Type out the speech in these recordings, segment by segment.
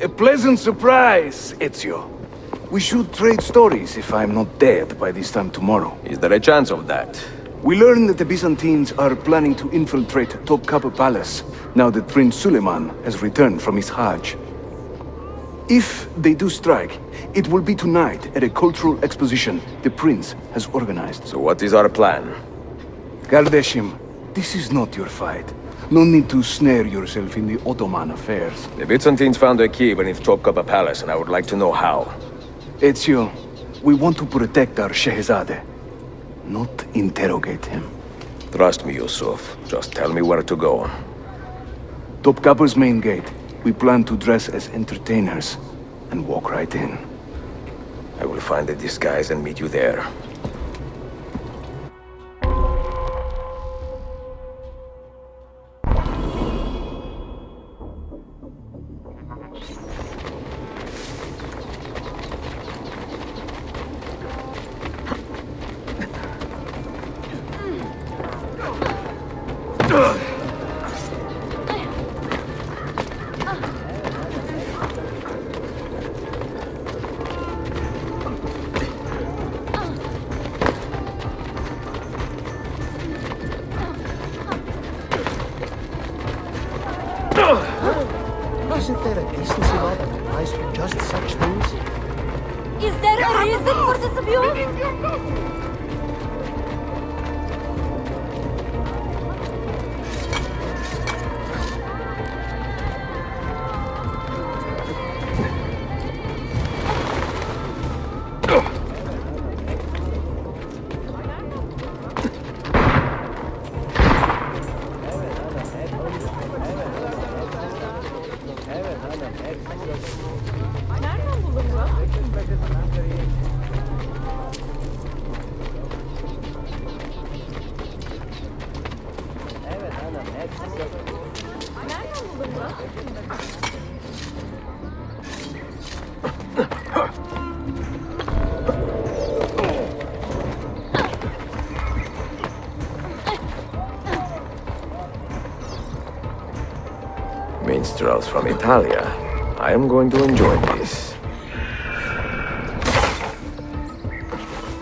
A pleasant surprise, Ezio. We should trade stories if I'm not dead by this time tomorrow. Is there a chance of that? We learn that the Byzantines are planning to infiltrate Topkapi Palace, now that Prince Suleiman has returned from his Hajj. If they do strike, it will be tonight at a cultural exposition the prince has organized. So what is our plan? Gardeshim, this is not your fight. No need to snare yourself in the Ottoman affairs. The Byzantines found a key beneath Topkapi Palace, and I would like to know how. Ezio, we want to protect our Shehzade, not interrogate him. Trust me, Yusuf. Just tell me where to go. Topkapi's main gate. We plan to dress as entertainers and walk right in. I will find a disguise and meet you there. Isn't there a decency law that applies to just such things? Is there a reason for this abuse? Minstrels from Italia. I am going to enjoy this.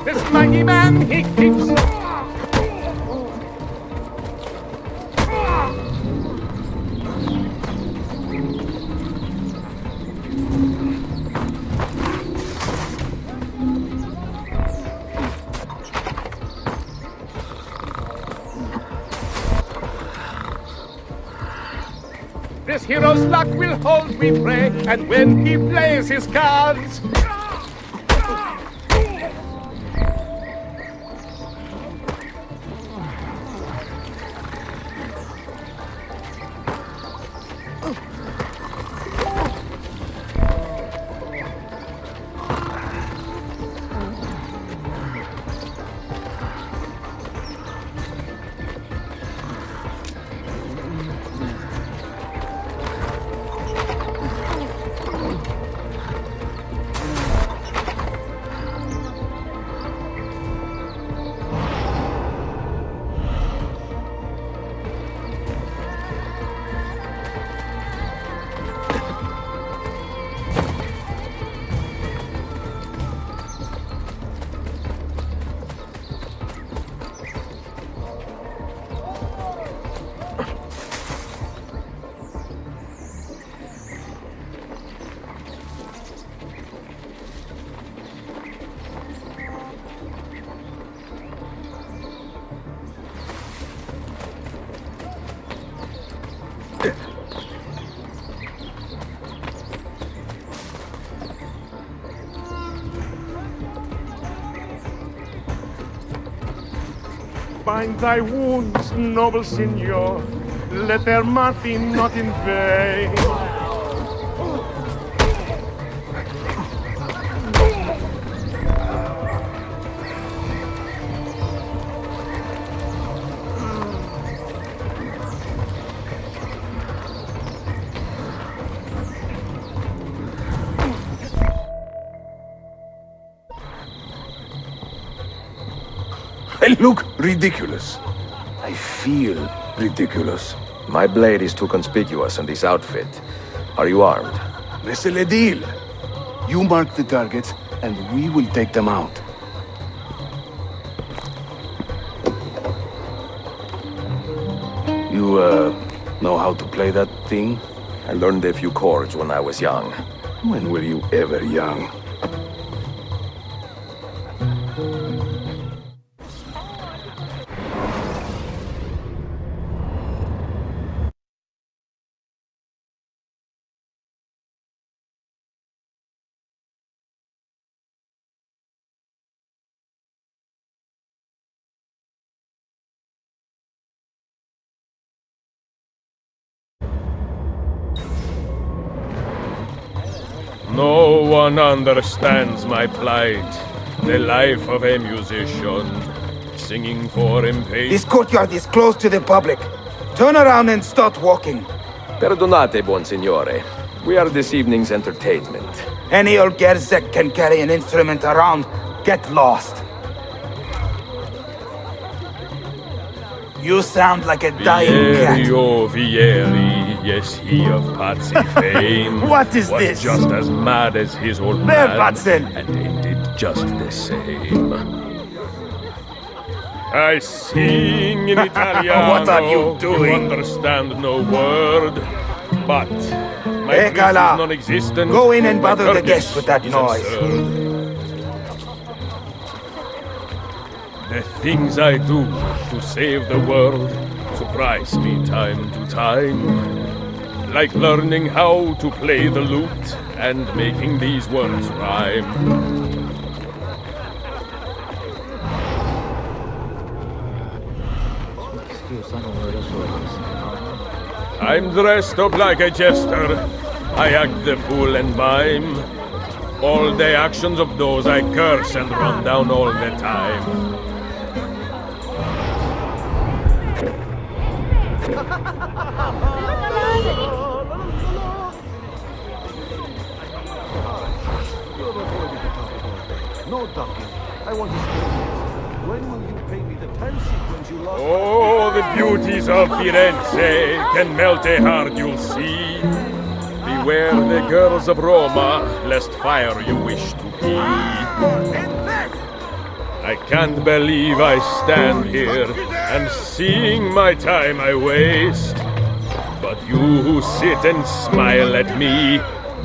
This mighty man, he keeps... This hero's luck will hold me prey, and when he plays his cards... Bind thy wounds, noble signor. Let their mark be not in vain. I look ridiculous. I feel ridiculous. My blade is too conspicuous in this outfit. Are you armed? C'est le deal. You mark the targets, and we will take them out. You, know how to play that thing? I learned a few chords when I was young. When were you ever young? No one understands my plight. The life of a musician, singing for impatient. This courtyard is closed to the public. Turn around and start walking. Perdonate, buon signore. We are this evening's entertainment. Any old gerzek can carry an instrument around. Get lost. You sound like a dying cat. Vierio Vieri, yes, he of Patsy fame. What is was this? just as mad as his old There, man, Watson. and ended just the same. I sing in Italiano. What are you doing? You understand no word, but my Hey, Greek Gala. is non-existent. Go in and My bother the Turkish guests with that is noise. absurd. The things I do to save the world surprise me time to time. Like learning how to play the lute and making these words rhyme. I'm dressed up like a jester. I act the fool and mime. All the actions of those I curse and run down all the time. No ducking. I want to speak. When will you pay me the time sequence you lost? Oh, the beauties of Firenze can melt a heart, you'll see. Beware the girls of Roma, lest fire you wish to be. I can't believe I stand here and seeing my time I waste. But you who sit and smile at me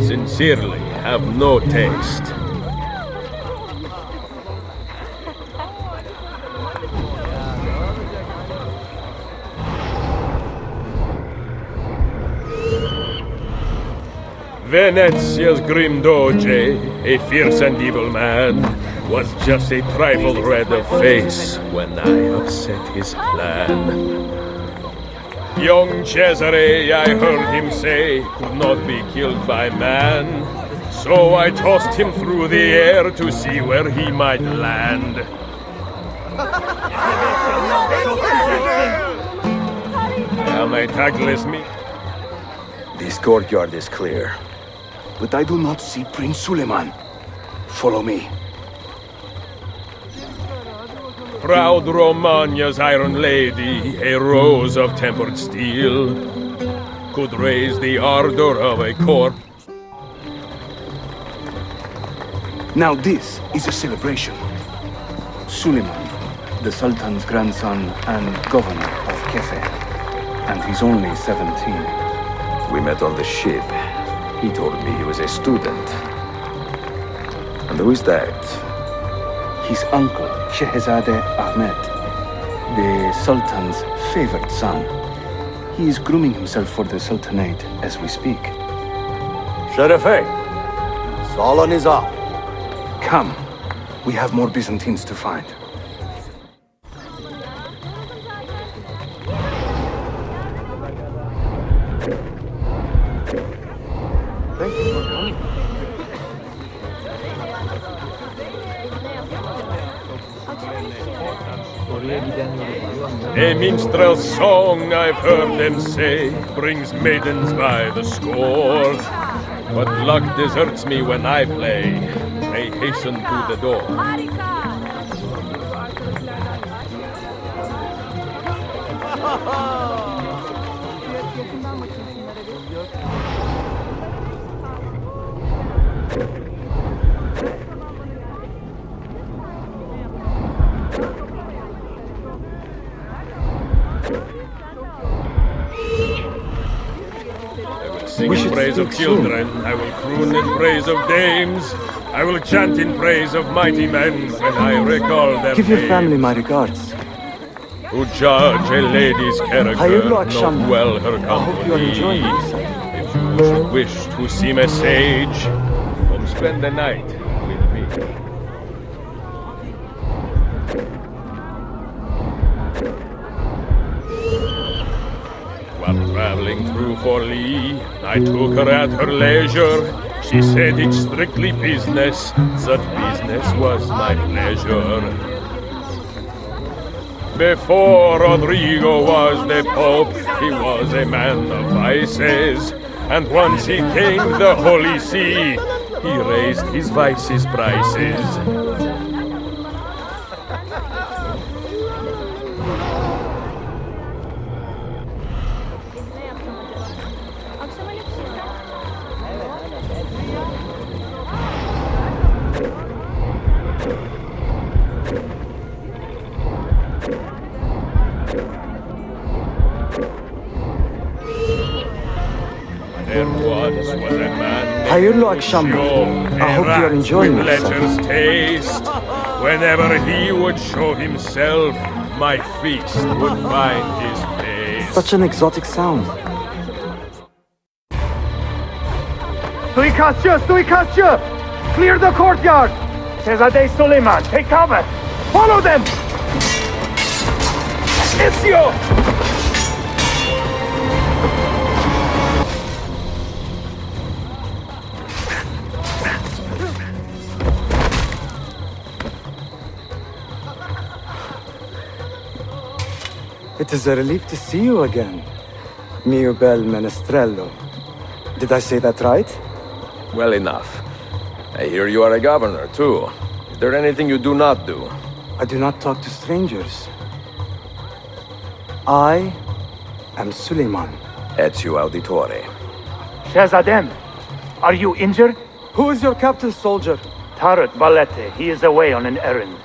sincerely have no taste. Venezia's grim doge, a fierce and evil man, was just a trifle red of face when I upset his plan. Young Cesare, I heard him say, could not be killed by man. So I tossed him through the air to see where he might land. Am I tagless me? This courtyard is clear. But I do not see Prince Suleiman. Follow me. Proud Romagna's iron lady, a rose of tempered steel, could raise the ardor of a corpse. Now this is a celebration. Suleiman, the Sultan's grandson and governor of Kefe, and he's only 17. We met on the ship. He told me he was a student. And who is that? His uncle, Shehzade Ahmed, the Sultan's favored son. He is grooming himself for the Sultanate as we speak. Sherife, Solon is up. Come, we have more Byzantines to find. Thank you for coming. A minstrel's song, I've heard them say, brings maidens by the score. But luck deserts me when I play. They hasten to the door. Sing We in should praise of speak soon. children, I will croon in praise of dames, I will chant in praise of mighty men when I recall their Give your names. family my regards. Who judge a lady's character, Hayırlı know akşamlar. well her I hope you are company. enjoying yourself. If you should wish to seem a sage, come spend the night with me. While traveling through Forli, I took her at her leisure. She said it's strictly business, that business was my pleasure. Before Rodrigo was the Pope, he was a man of vices. And once he gained the Holy See, he raised his vices' prices. There once was a man Hayırlı akşamlar. Joe, I a hope you are rat enjoying with yourself. lecherous taste. Whenever he would show himself, my feast would find his face. Such an exotic sound. Suikastçı! Suikastçı! Clear the courtyard! Şehzade Suleiman, take cover! Follow them! Ezio! It is a relief to see you again, mio bel menestrello. Did I say that right? Well enough. I hear you are a governor, too. Is there anything you do not do? I do not talk to strangers. I am Suleiman. Ezio Auditore. Shehzadem, are you injured? Who is your captain, soldier? Tarek Balete, he is away on an errand.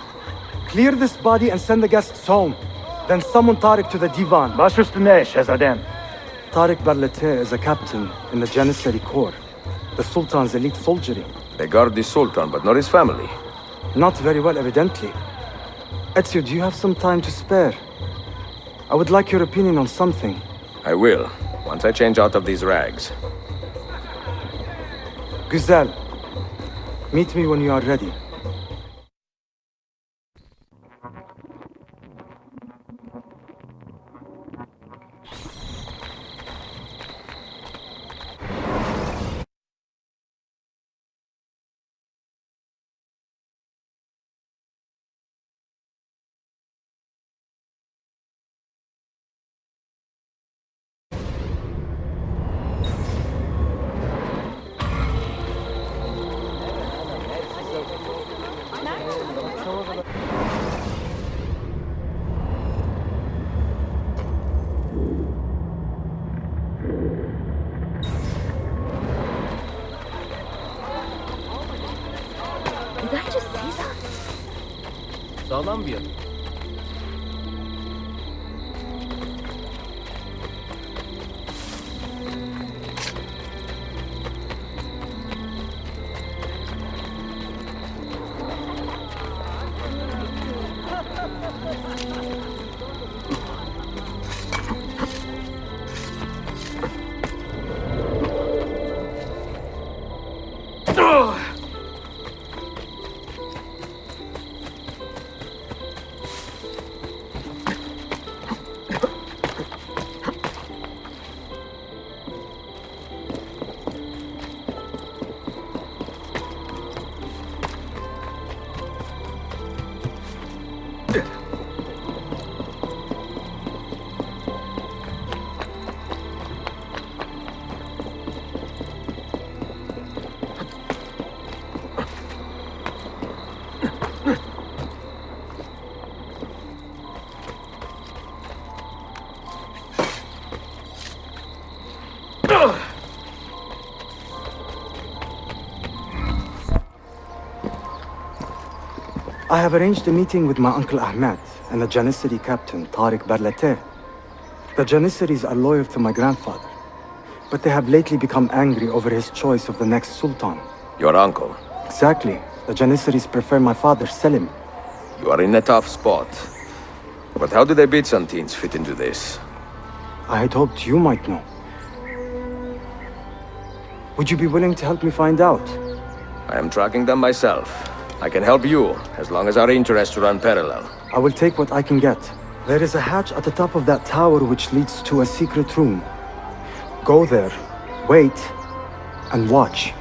Clear this body and send the guests home. Then summon Tariq to the divan. Baş üstüne Shehzadem. Tariq Barlete is a captain in the Janissary Corps, the Sultan's elite soldiery. They guard the Sultan, but not his family. Not very well, evidently. Ezio, do you have some time to spare? I would like your opinion on something. I will, once I change out of these rags. Güzel. Meet me when you are ready. Did I just see that? Sağlam bir yer. I have arranged a meeting with my uncle Ahmed and the Janissary captain, Tariq Barlete. The Janissaries are loyal to my grandfather, but they have lately become angry over his choice of the next Sultan. Your uncle. Exactly. The Janissaries prefer my father, Selim. You are in a tough spot. But how do the Byzantines fit into this? I had hoped you might know. Would you be willing to help me find out? I am tracking them myself. I can help you, as long as our interests run parallel. I will take what I can get. There is a hatch at the top of that tower which leads to a secret room. Go there, wait, and watch.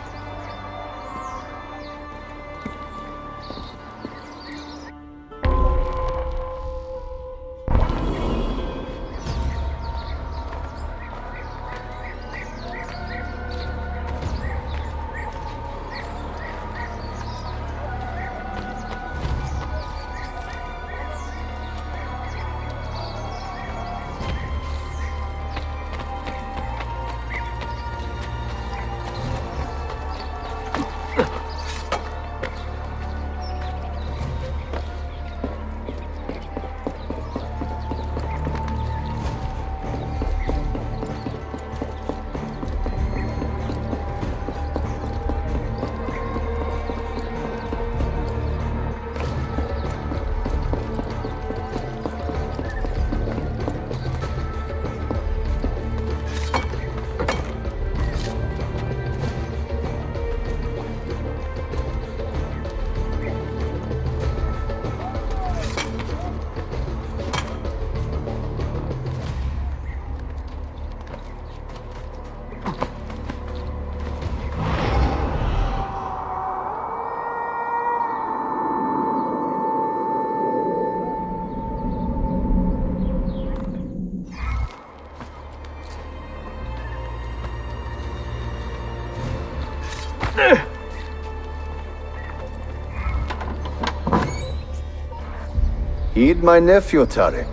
Heed my nephew, Tariq.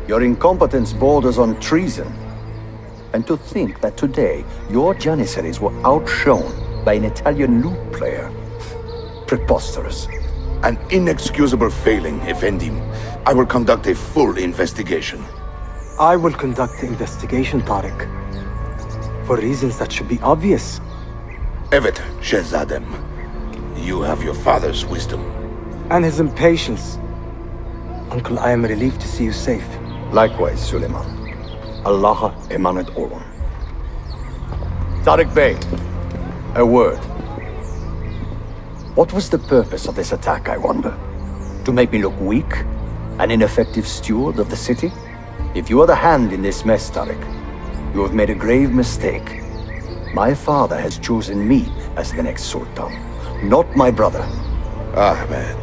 Your incompetence borders on treason. And to think that today, your Janissaries were outshone by an Italian lute player. Preposterous. An inexcusable failing, Effendi. I will conduct a full investigation. I will conduct the investigation, Tariq. For reasons that should be obvious. Evet, Shehzadem. You have your father's wisdom. And his impatience. Uncle, I am relieved to see you safe. Likewise, Suleiman. Allah emanet olun. Tariq Bey, a word. What was the purpose of this attack, I wonder? To make me look weak? An ineffective steward of the city? If you are the hand in this mess, Tariq, you have made a grave mistake. My father has chosen me as the next Sultan, not my brother. Ahmed.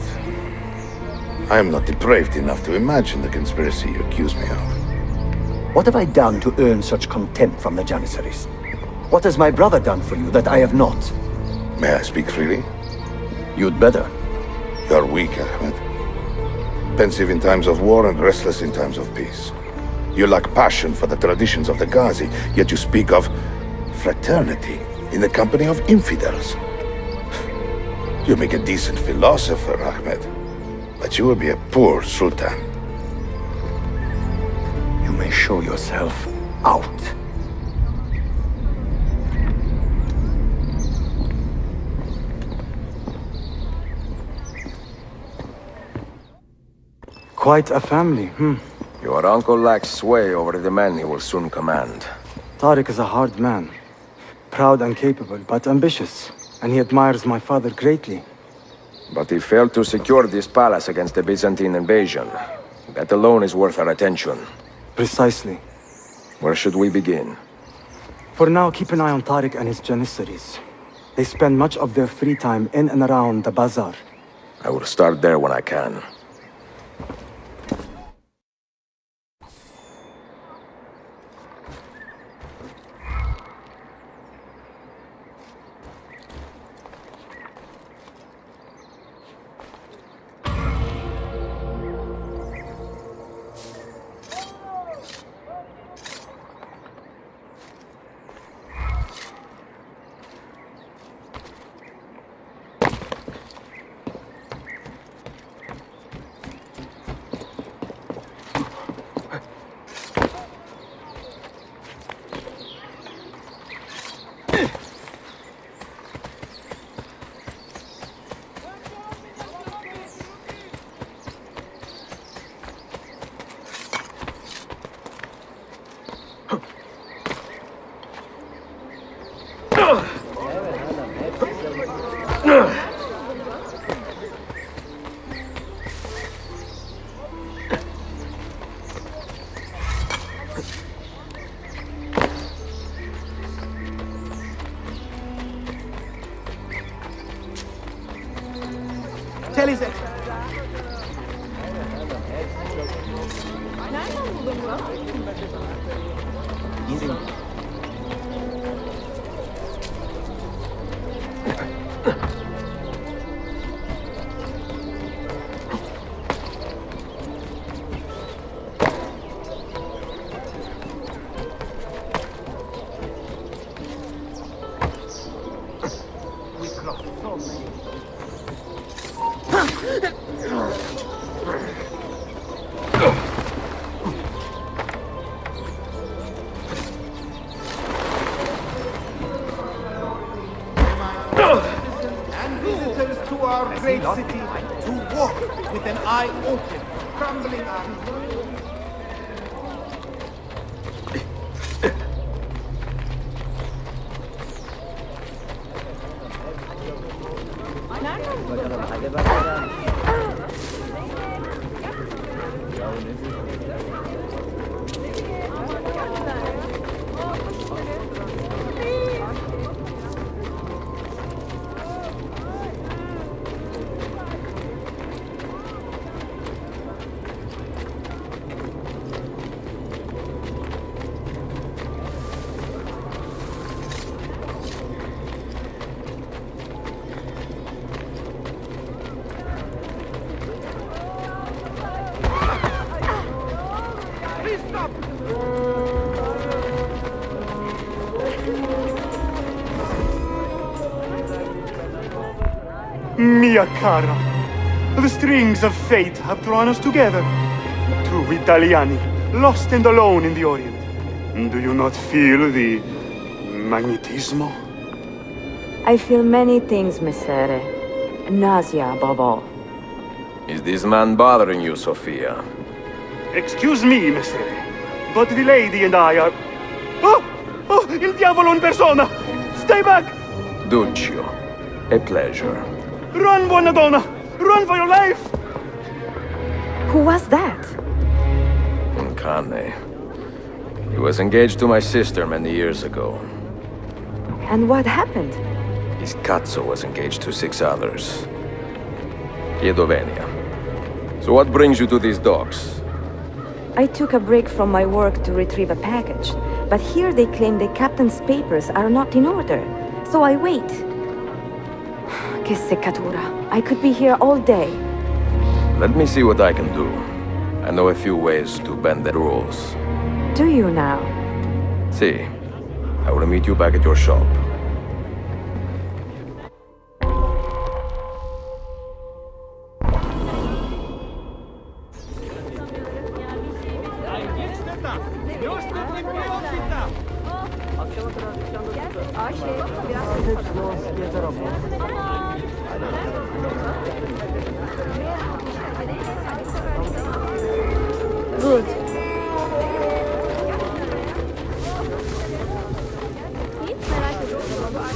I am not depraved enough to imagine the conspiracy you accuse me of. What have I done to earn such contempt from the Janissaries? What has my brother done for you that I have not? May I speak freely? You'd better. You're weak, Ahmed. Pensive in times of war and restless in times of peace. You lack passion for the traditions of the Ghazi, yet you speak of fraternity in the company of infidels. You make a decent philosopher, Ahmed. But you will be a poor sultan. You may show yourself out. Quite a family, Your uncle lacks sway over the men he will soon command. Tariq is a hard man. Proud and capable, but ambitious. And he admires my father greatly. But he failed to secure this palace against the Byzantine invasion. That alone is worth our attention. Precisely. Where should we begin? For now, keep an eye on Tariq and his Janissaries. They spend much of their free time in and around the bazaar. I will start there when I can. And visitors to our great city to walk with an eye open, crumbling our... Mia cara, the strings of fate have drawn us together. Two Italiani, lost and alone in the Orient. Do you not feel the magnetismo? I feel many things, Messere. Nausea above all. Is this man bothering you, Sophia? Excuse me, Messere, but the lady and I are... Oh! Oh, il diavolo in persona! Stay back! Duccio, a pleasure. Run, buona donna! Run for your life! Who was that? Uncane. He was engaged to my sister many years ago. And what happened? His cazzo was engaged to 6 others. Piedovenia. So what brings you to these docks? I took a break from my work to retrieve a package, but here they claim the captain's papers are not in order, so I wait. Che seccatura. I could be here all day. Let me see what I can do. I know a few ways to bend the rules. Do you now? See, I will meet you back at your shop. Good.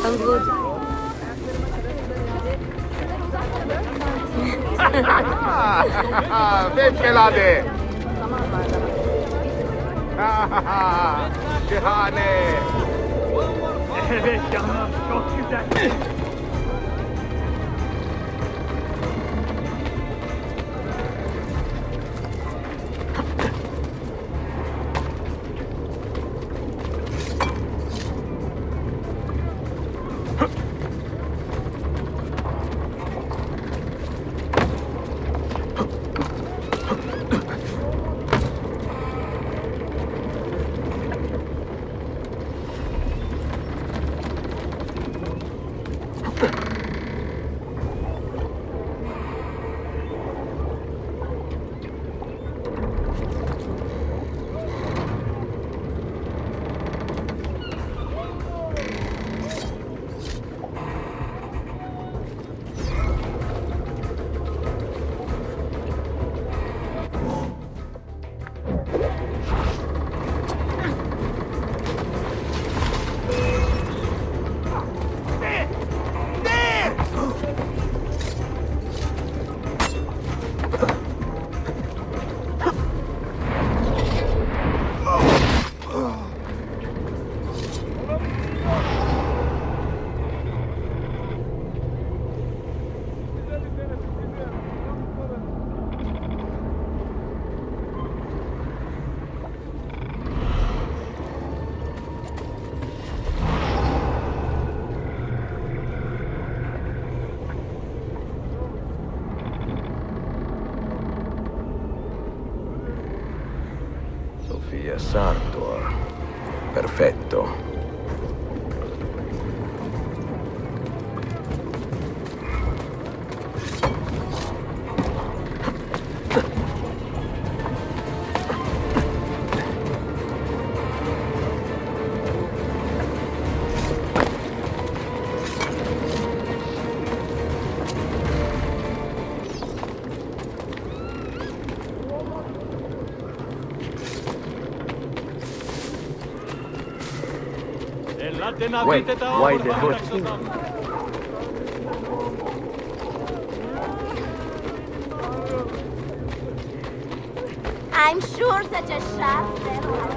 I'm good. Beklade! Şahane! Evet canım, çok güzel. Sofia Sartor. Perfetto. Wait, why the hood? I'm sure such a sharp fellow.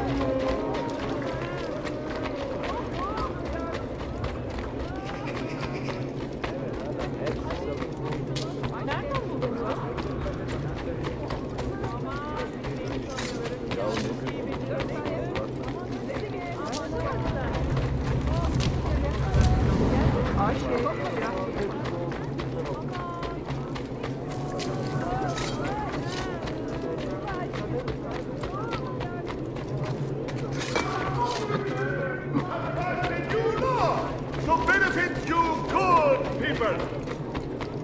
To benefit you good people.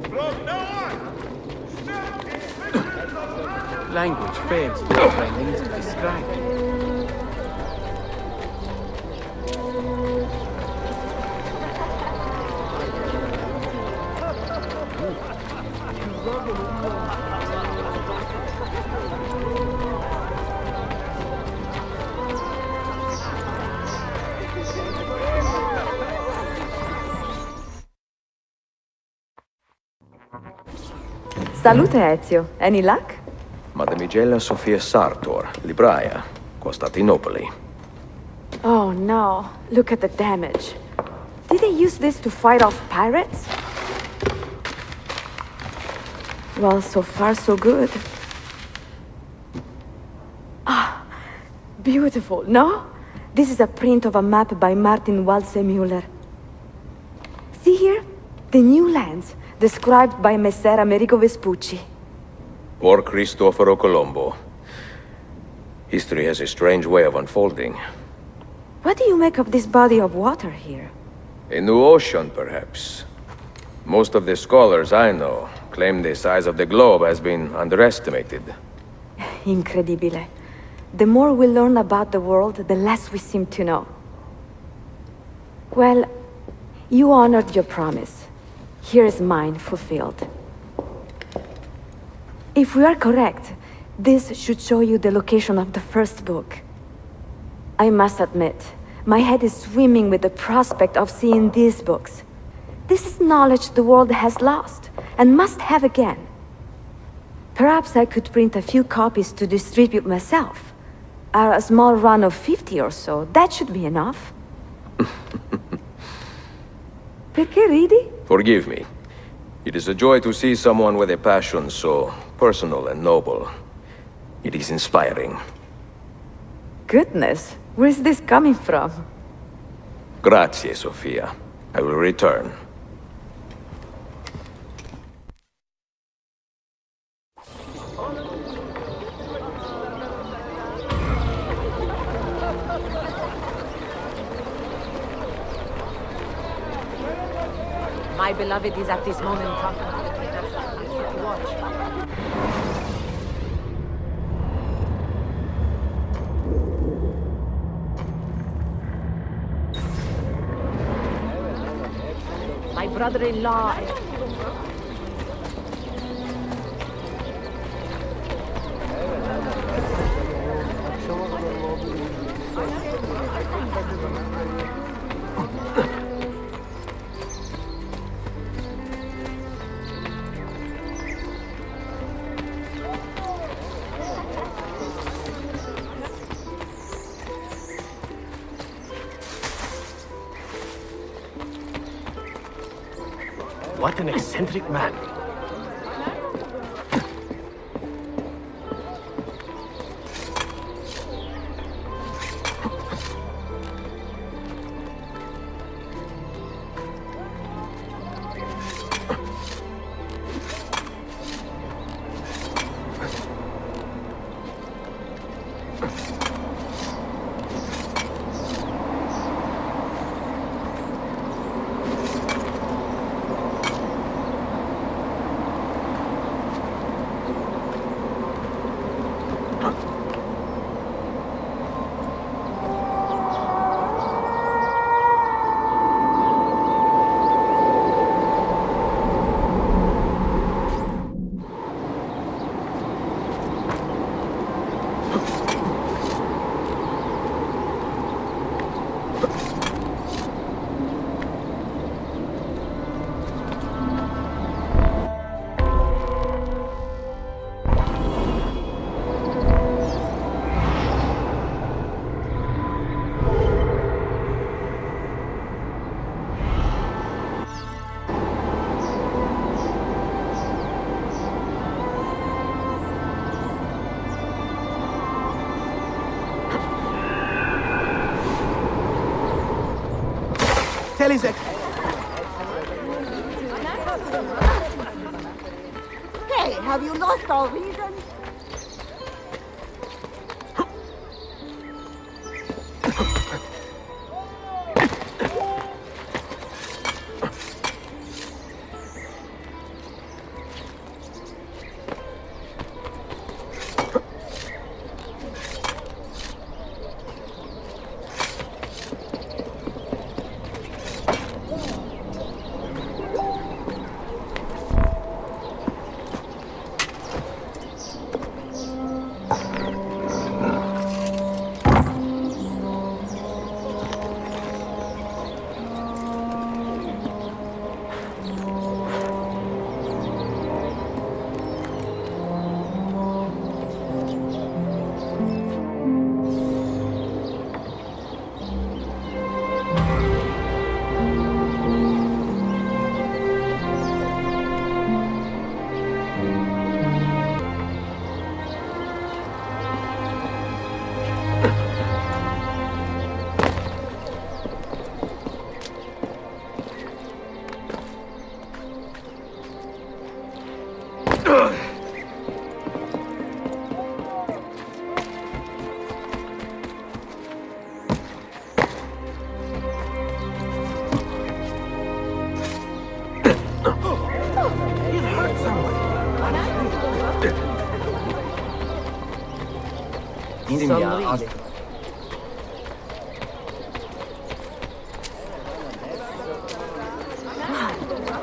From now on, Language fails to find things to describe. Salute, Ezio. Any luck? Mademoiselle Sofia Sartor, libraia, Costantinopoli. Oh no, look at the damage. Did they use this to fight off pirates? Well, so far so good. Ah, beautiful, no? This is a print of a map by Martin Waldseemüller. See here? The new lands, described by Messer Amerigo Vespucci. Or Cristoforo Colombo. History has a strange way of unfolding. What do you make of this body of water here? A new ocean, perhaps. Most of the scholars I know claim the size of the globe has been underestimated. Incredibile. The more we learn about the world, the less we seem to know. Well, you honored your promise. Here is mine fulfilled. If we are correct, this should show you the location of the first book. I must admit, my head is swimming with the prospect of seeing these books. This is knowledge the world has lost, and must have again. Perhaps I could print a few copies to distribute myself. A small run of 50 or so, that should be enough. Perché ridi? Forgive me. It is a joy to see someone with a passion so personal and noble. It is inspiring. Goodness, where is this coming from? Grazie, Sofia. I will return. My beloved is at this moment talking to the British. Watch. My brother-in-law. What an eccentric man. tell his ex... Hey, have you lost all reason?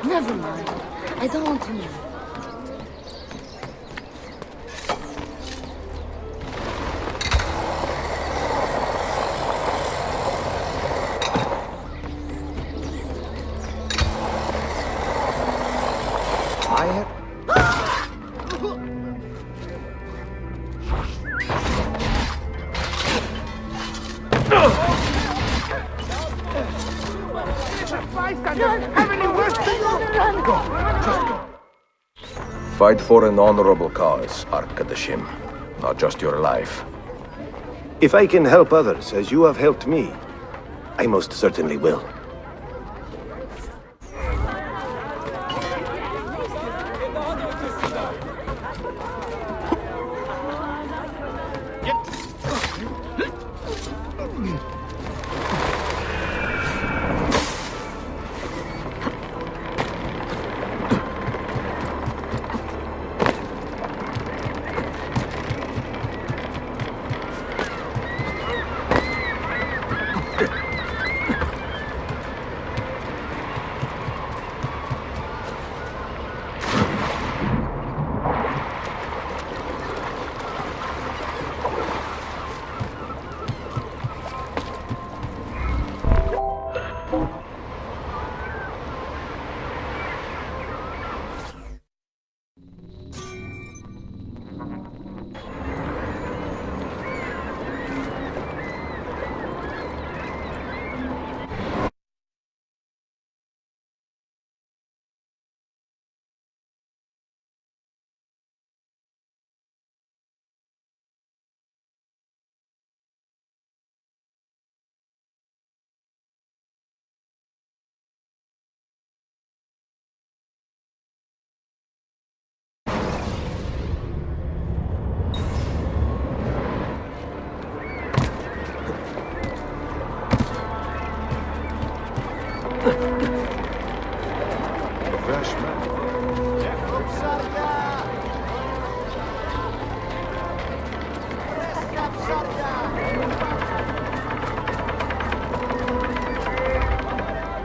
Never mind. I don't want to know. Fight for an honorable cause, Arkadashim, not just your life. If I can help others as you have helped me, I most certainly will.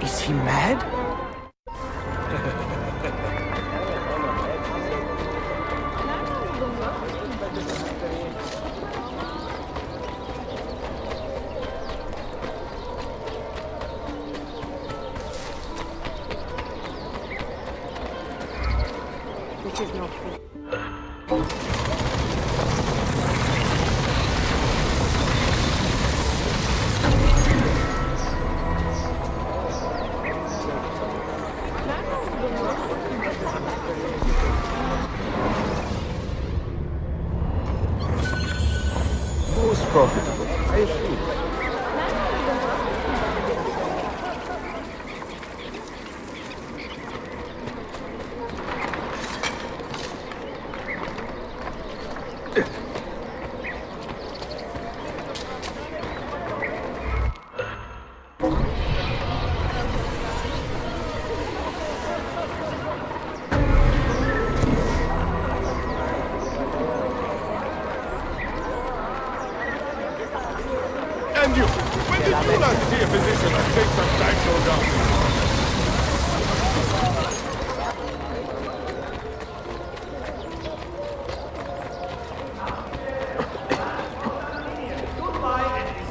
Is he mad? This is not fair. Most profitable, I assure you. you! When did you last see a physician that takes some time so down?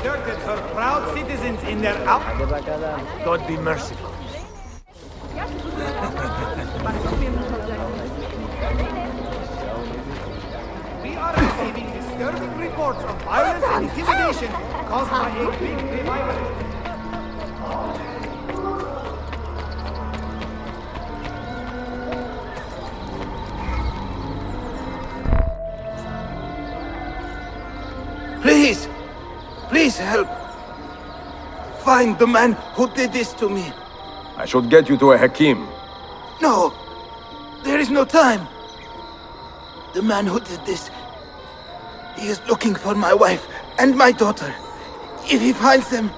Deserted her proud citizens in their God be merciful. We are receiving disturbing reports of violence and intimidation caused by a big revival. Please! Please help! Find the man who did this to me. I should get you to a Hakim. No! There is no time! The man who did this... He is looking for my wife and my daughter. If he finds them,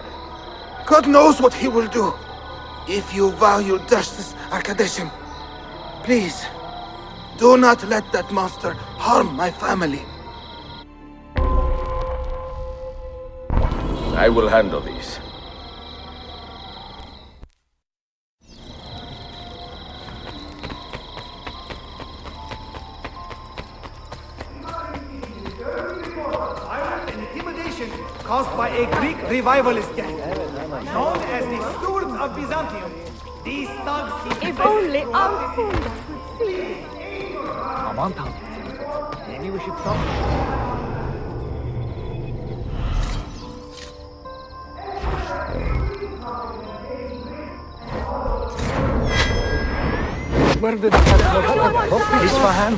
God knows what he will do. If you value justice, Arkadeshim, please, do not let that monster harm my family. I will handle these. Violence and intimidation caused by a Greek revivalist gang, known as the Stewards of Byzantium. These thugs... If only Alfunda could see. Come on, Tom. Maybe we should stop. Where did Isfahan?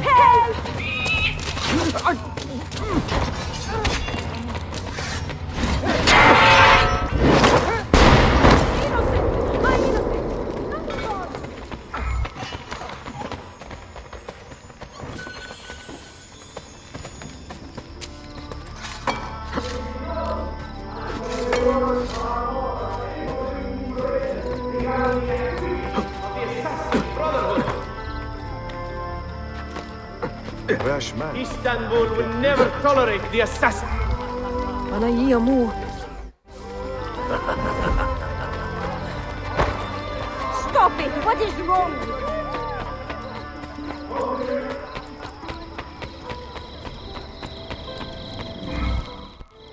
Rash man. Istanbul will never tolerate the assassin. Stop it! What is wrong?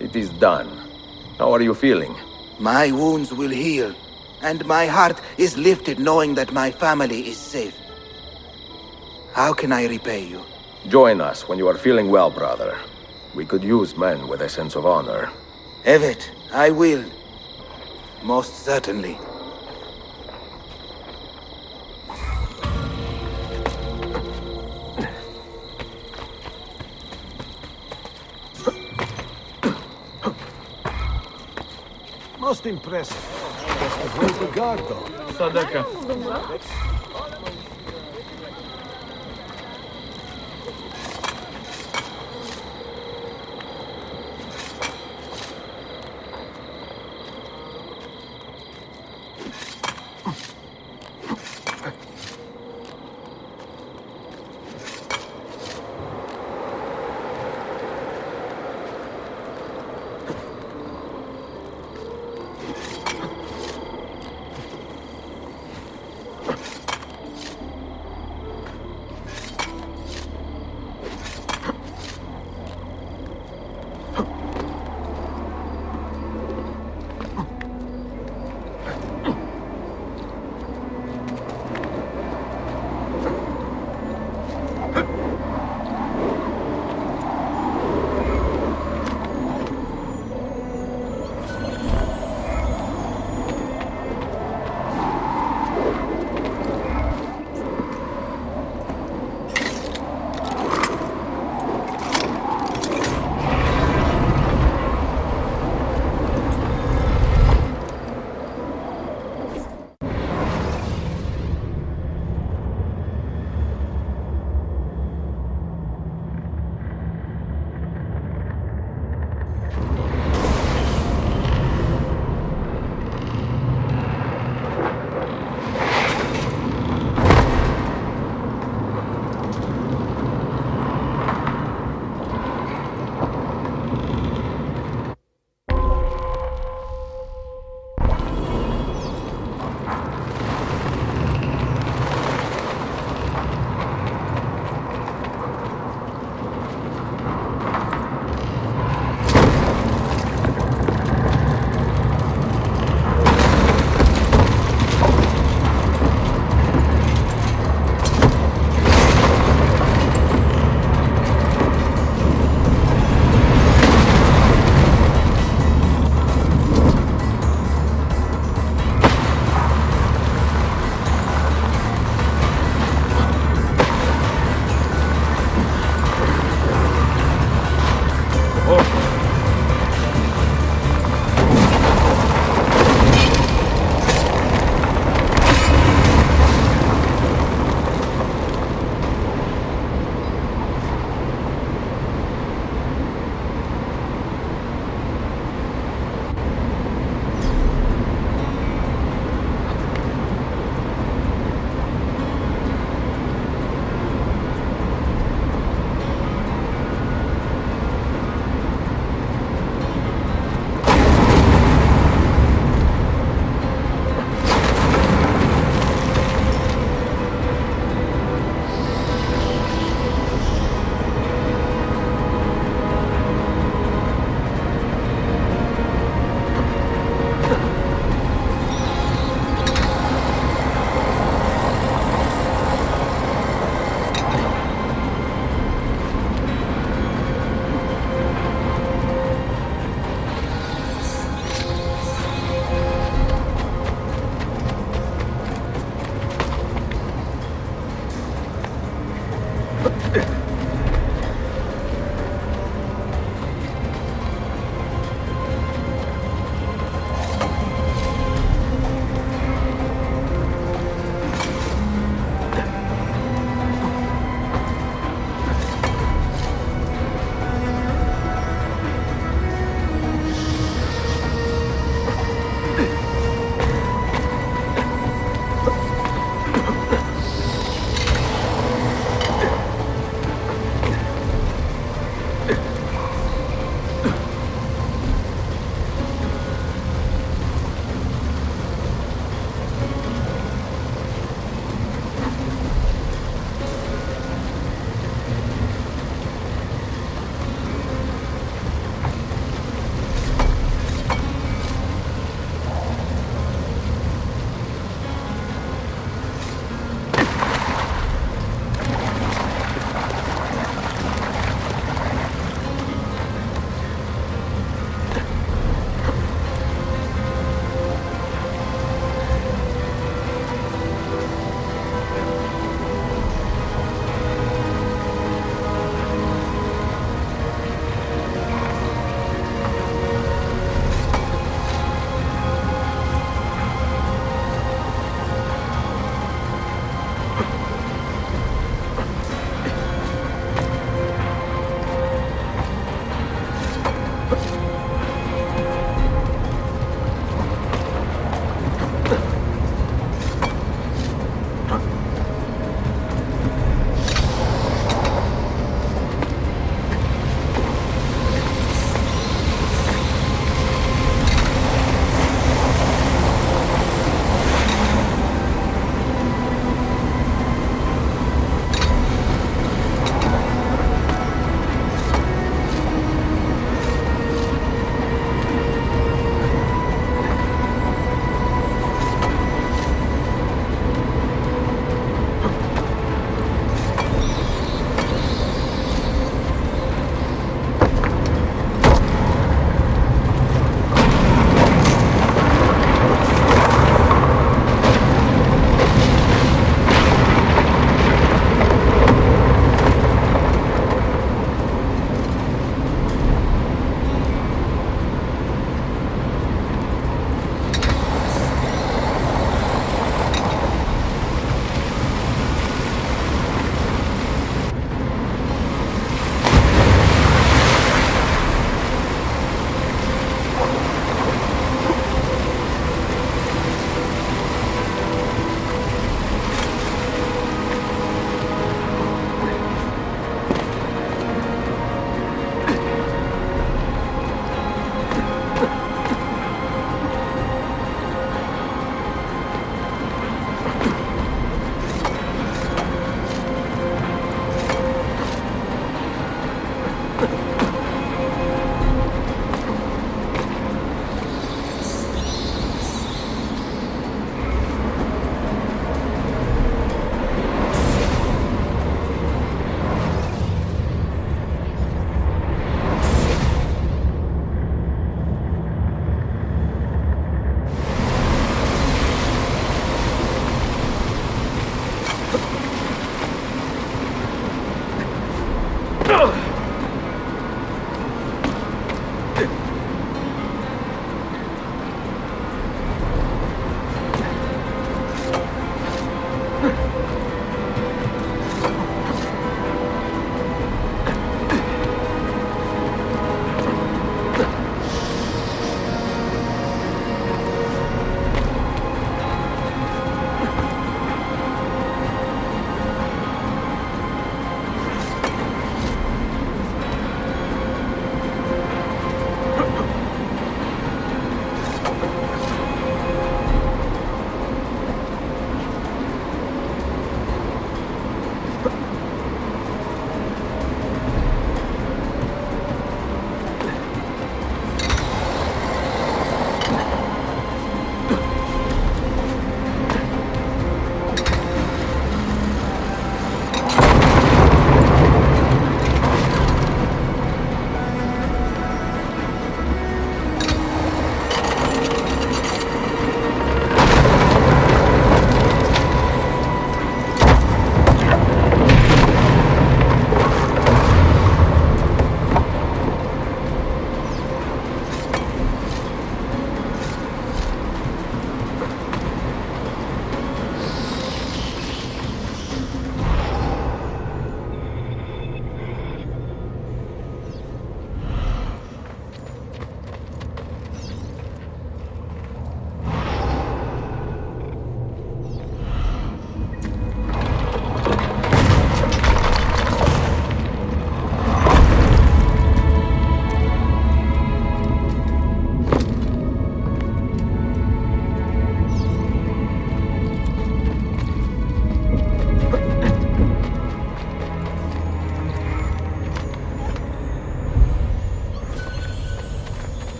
It is done. How are you feeling? My wounds will heal, and my heart is lifted knowing that my family is safe. How can I repay you? Join us when you are feeling well, brother. We could use men with a sense of honor. Evet, I will. Most certainly. Most impressive. Just a great regard, though. Sadaka.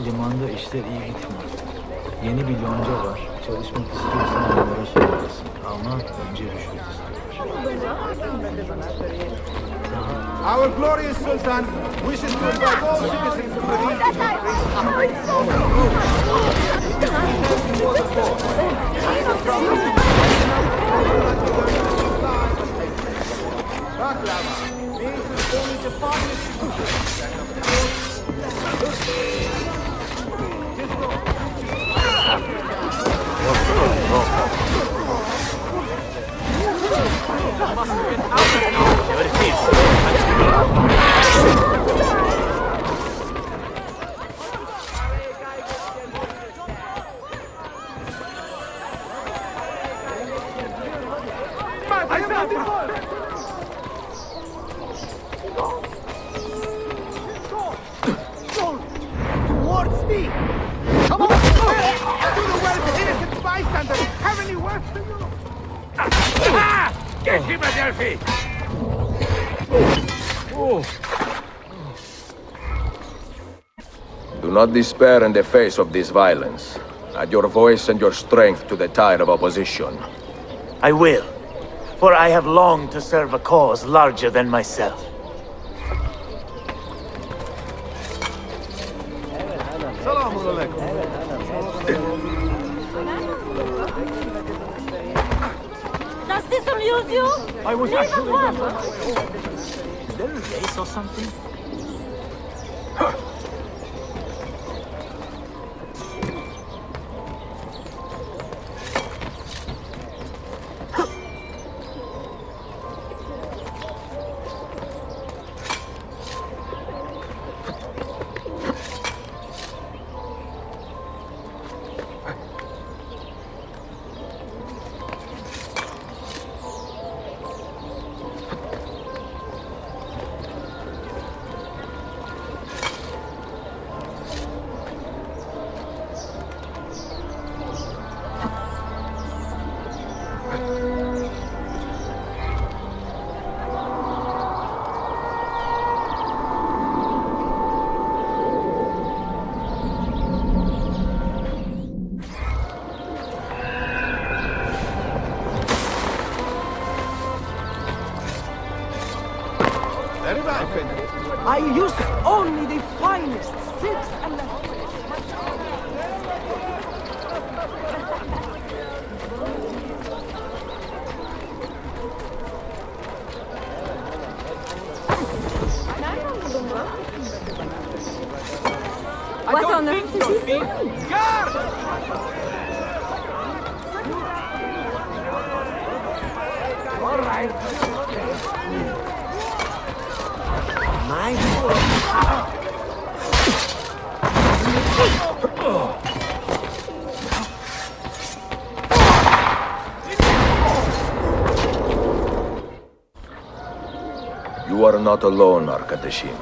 Limanda işler iyi gitmiyor. Yeni bir yonca var. Çalışmak istiyorsan onlara sormalısın. Ama önce rüşvet istiyor. Our glorious Sultan wishes to invite all citizens to the Baklava means only the finest towards me! Come on! Do the well to innocent bystanders! Have any worse than you? Get him, Adelphi! Do not despair in the face of this violence. Add your voice and your strength to the tide of opposition. I will, for I have longed to serve a cause larger than myself. Does this amuse you? I was Leave actually... at once. Is there a race or something? I use only the finest silks and What on earth is he doing? All right. You are not alone, Arkadashim.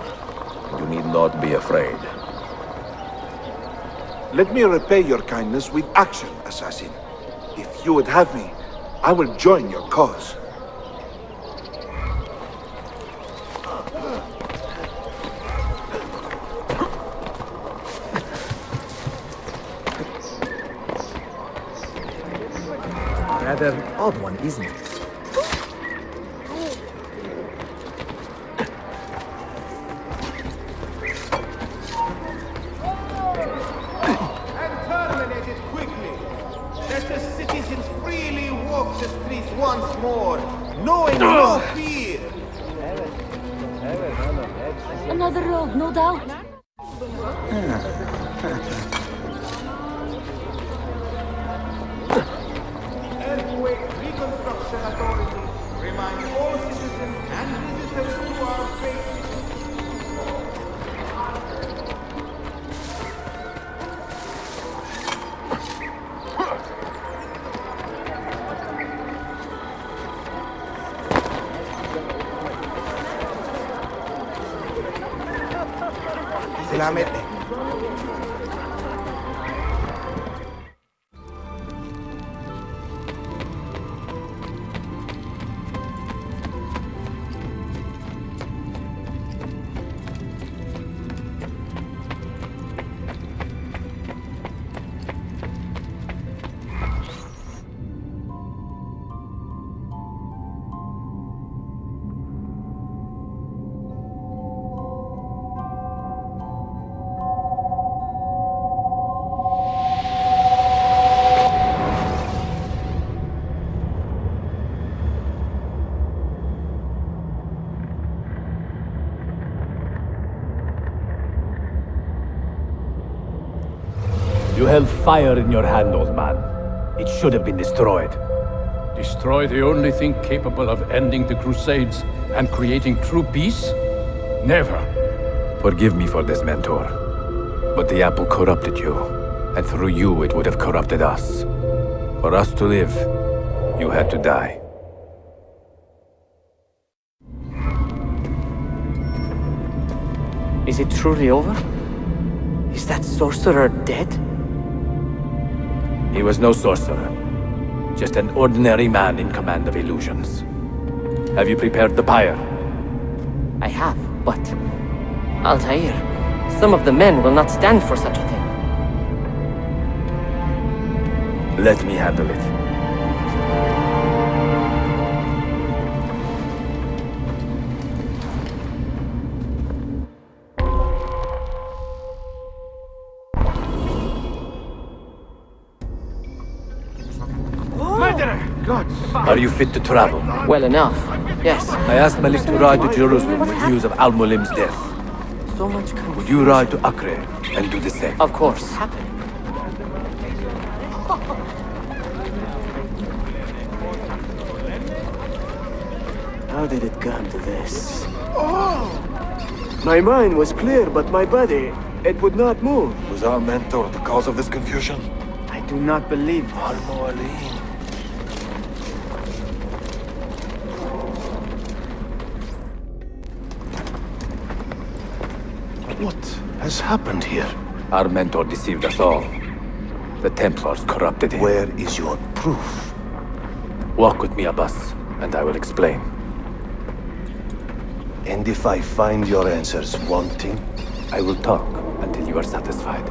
You need not be afraid. Let me repay your kindness with action, assassin. If you would have me, I will join your cause. Rather odd one, isn't it? And terminate it quickly. Let the citizens freely walk the streets once more, knowing no fear. Another rogue, no doubt. Earthquake Reconstruction Authority reminds all citizens and visitors to our faith. Selametle. You held fire in your hand, old man. It should have been destroyed. Destroy the only thing capable of ending the Crusades and creating true peace? Never. Forgive me for this, Mentor. But the apple corrupted you, and through you it would have corrupted us. For us to live, you had to die. Is it truly over? Is that sorcerer dead? He was no sorcerer. Just an ordinary man in command of illusions. Have you prepared the pyre? I have, but... Altair, some of the men will not stand for such a thing. Let me handle it. Are you fit to travel? Well enough, yes. I asked Malik to ride to Jerusalem with news of Al-Mulim's death. So much Would you ride to Acre and do the same? Of course. How did it come to this? My mind was clear, but my body, it would not move. Was our mentor the cause of this confusion? I do not believe this. Al-Mualim. What has happened here? Our mentor deceived us all. The Templars corrupted him. Where is your proof? Walk with me, Abbas, and I will explain. And if I find your answers wanting? I will talk until you are satisfied.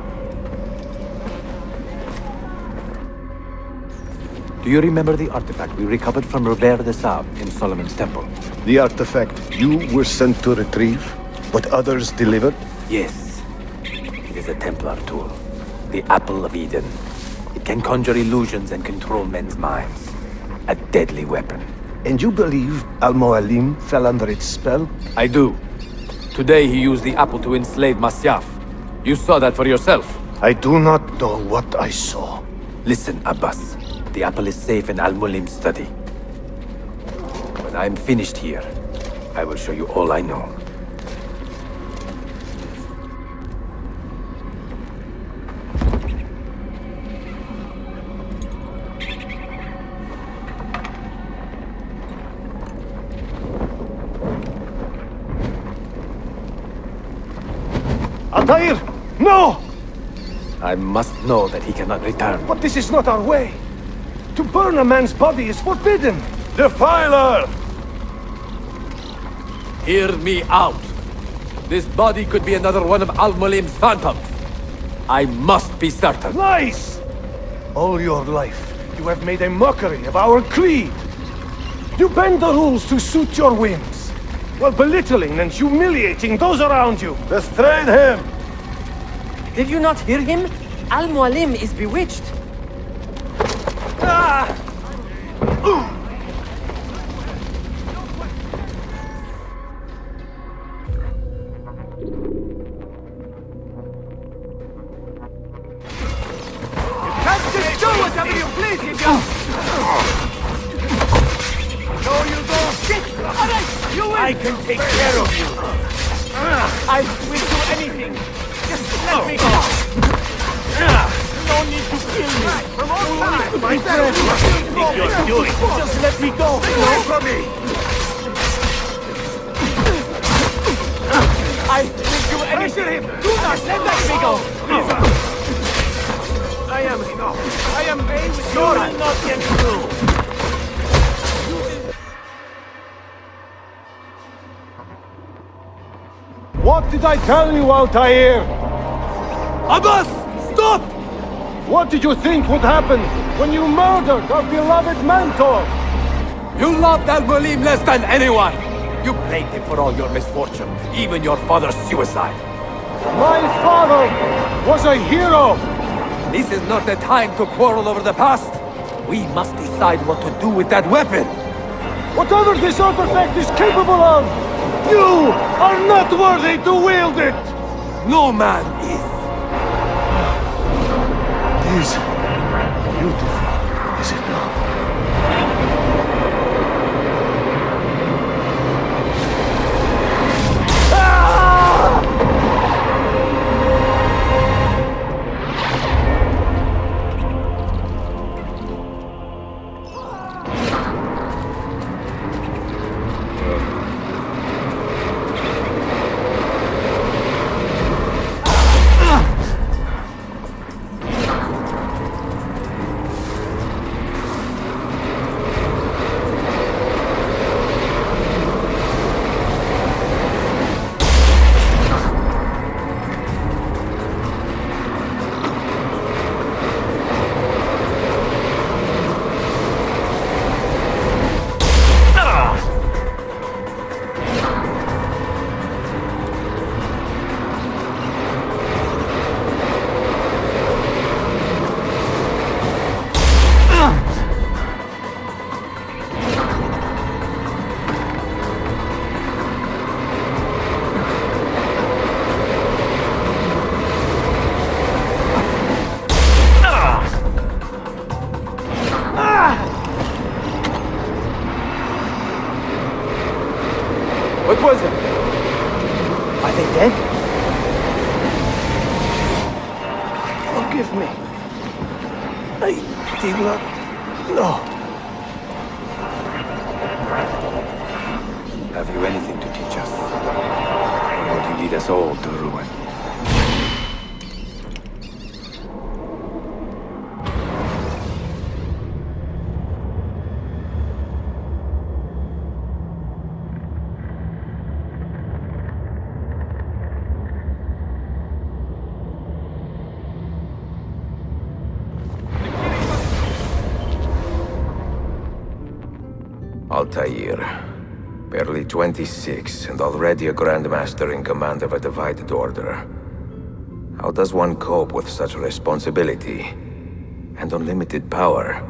Do you remember the artifact we recovered from Robert de Sab in Solomon's temple? The artifact you were sent to retrieve, but others delivered? Yes. It is a Templar tool. The Apple of Eden. It can conjure illusions and control men's minds. A deadly weapon. And you believe Al-Mualim fell under its spell? I do. Today he used the apple to enslave Masyaf. You saw that for yourself. I do not know what I saw. Listen, Abbas. The apple is safe in Al-Mulim's study. When I'm finished here, I will show you all I know. Altair! No! I must know that he cannot return. But this is not our way. To burn a man's body is forbidden. Defiler! Hear me out. This body could be another one of Al-Mulim's phantoms. I must be certain. Lies! All your life, you have made a mockery of our creed. You bend the rules to suit your whims, while belittling and humiliating those around you. Restrain him! Did you not hear him? Al-Mualim is bewitched. Ah! Just do whatever you please, you go! No, you don't! Shit! Alright, you win! I can take care of you. I will do anything! Just let me go! No need to kill me. From all sides! My friend, what do you think you're doing? Just let me go. Stay away from me! I will do anything! Pressure him! Do not let me go! I am enough. I am paid with You will not get through. What did I tell you, Altair? Abbas! Stop! What did you think would happen when you murdered our beloved mentor? You loved Al-Mulim less than anyone! You blamed him for all your misfortune, even your father's suicide. My father was a hero! This is not the time to quarrel over the past. We must decide what to do with that weapon. Whatever this artifact is capable of, you are not worthy to wield it! No man is. What was it? Are they dead? Forgive me. I did not know. Have you anything to teach us? Or will you lead us all to ruin? Altair. Barely 26, and already a Grandmaster in command of a divided order. How does one cope with such responsibility and unlimited power?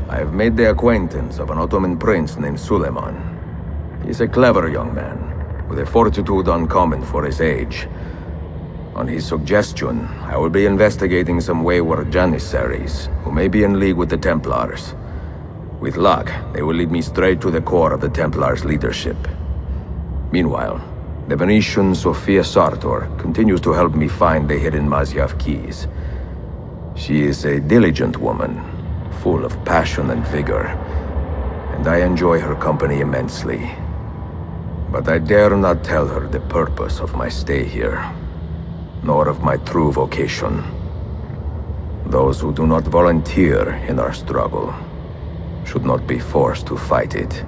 I've made the acquaintance of an Ottoman prince named Suleiman. He's a clever young man, with a fortitude uncommon for his age. On his suggestion, I will be investigating some wayward Janissaries, who may be in league with the Templars. With luck, they will lead me straight to the core of the Templars' leadership. Meanwhile, the Venetian Sofia Sartor continues to help me find the hidden Masyaf keys. She is a diligent woman, full of passion and vigor, and I enjoy her company immensely. But I dare not tell her the purpose of my stay here, nor of my true vocation. Those who do not volunteer in our struggle should not be forced to fight it.